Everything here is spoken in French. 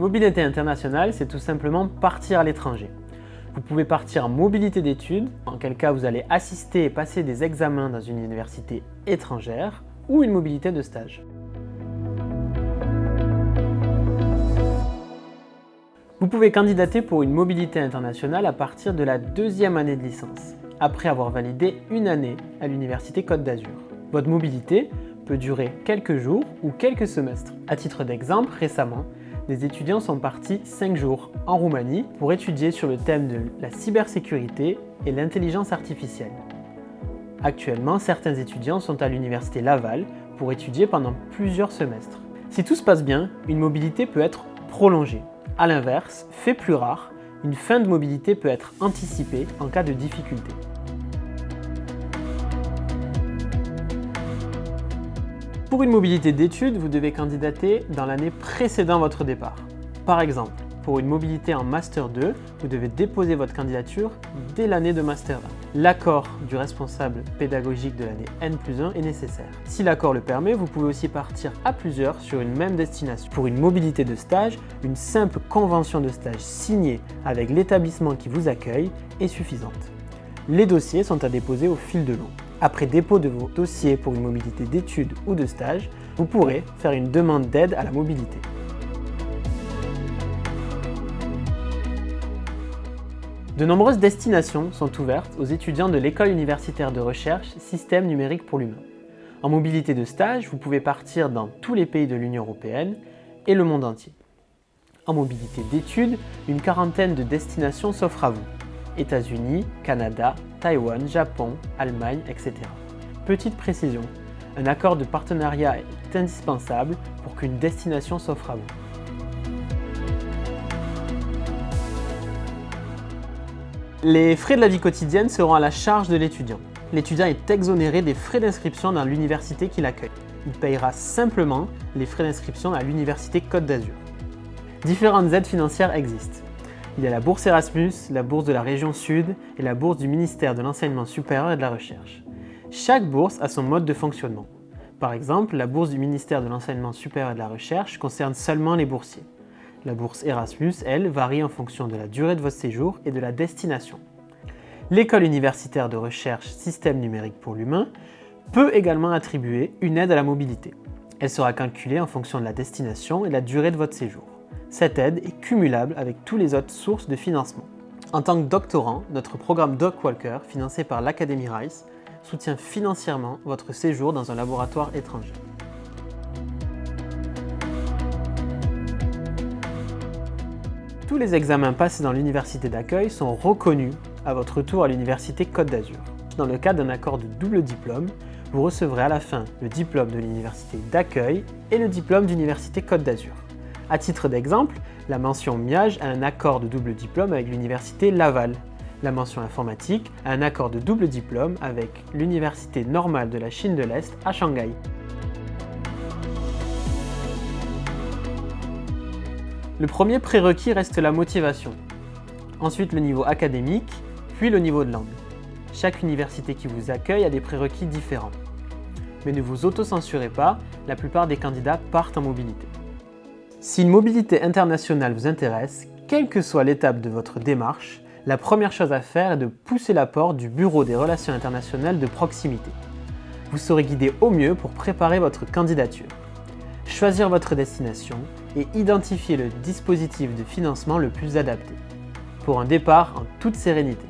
mobilité internationale, c'est tout simplement partir à l'étranger. Vous pouvez partir en mobilité d'études, en quel cas vous allez assister et passer des examens dans une université étrangère, ou une mobilité de stage. Vous pouvez candidater pour une mobilité internationale à partir de la 2e année de licence, après avoir validé une année à l'Université Côte d'Azur. Votre mobilité peut durer quelques jours ou quelques semestres. À titre d'exemple, récemment, des étudiants sont partis 5 jours en Roumanie pour étudier sur le thème de la cybersécurité et l'intelligence artificielle. Actuellement, certains étudiants sont à l'Université Laval pour étudier pendant plusieurs semestres. Si tout se passe bien, une mobilité peut être prolongée. A l'inverse, fait plus rare, une fin de mobilité peut être anticipée en cas de difficulté. Pour une mobilité d'études, vous devez candidater dans l'année précédant votre départ. Par exemple, pour une mobilité en Master 2, vous devez déposer votre candidature dès l'année de Master 1. L'accord du responsable pédagogique de l'année N+1 est nécessaire. Si l'accord le permet, vous pouvez aussi partir à plusieurs sur une même destination. Pour une mobilité de stage, une simple convention de stage signée avec l'établissement qui vous accueille est suffisante. Les dossiers sont à déposer au fil de l'eau. Après dépôt de vos dossiers pour une mobilité d'études ou de stage, vous pourrez faire une demande d'aide à la mobilité. De nombreuses destinations sont ouvertes aux étudiants de l'École universitaire de recherche Systèmes numériques pour l'humain. En mobilité de stage, vous pouvez partir dans tous les pays de l'Union européenne et le monde entier. En mobilité d'études, une quarantaine de destinations s'offrent à vous. États-Unis, Canada, Taïwan, Japon, Allemagne, etc. Petite précision, un accord de partenariat est indispensable pour qu'une destination s'offre à vous. Les frais de la vie quotidienne seront à la charge de l'étudiant. L'étudiant est exonéré des frais d'inscription dans l'université qui l'accueille. Il payera simplement les frais d'inscription à l'Université Côte d'Azur. Différentes aides financières existent. Il y a la bourse Erasmus, la bourse de la région Sud et la bourse du ministère de l'Enseignement supérieur et de la Recherche. Chaque bourse a son mode de fonctionnement. Par exemple, la bourse du ministère de l'Enseignement supérieur et de la Recherche concerne seulement les boursiers. La bourse Erasmus, elle, varie en fonction de la durée de votre séjour et de la destination. L'École universitaire de recherche Systèmes numériques pour l'humain peut également attribuer une aide à la mobilité. Elle sera calculée en fonction de la destination et de la durée de votre séjour. Cette aide est cumulable avec toutes les autres sources de financement. En tant que doctorant, notre programme DocWalker, financé par l'Académie Rice, soutient financièrement votre séjour dans un laboratoire étranger. Tous les examens passés dans l'université d'accueil sont reconnus à votre retour à l'université Côte d'Azur. Dans le cadre d'un accord de double diplôme, vous recevrez à la fin le diplôme de l'université d'accueil et le diplôme d'université Côte d'Azur. À titre d'exemple, la mention MIAGE a un accord de double diplôme avec l'université Laval. La mention informatique a un accord de double diplôme avec l'université normale de la Chine de l'Est à Shanghai. Le premier prérequis reste la motivation. Ensuite le niveau académique, puis le niveau de langue. Chaque université qui vous accueille a des prérequis différents. Mais ne vous auto-censurez pas, la plupart des candidats partent en mobilité. Si une mobilité internationale vous intéresse, quelle que soit l'étape de votre démarche, la première chose à faire est de pousser la porte du Bureau des relations internationales de proximité. Vous serez guidé au mieux pour préparer votre candidature, choisir votre destination et identifier le dispositif de financement le plus adapté, pour un départ en toute sérénité.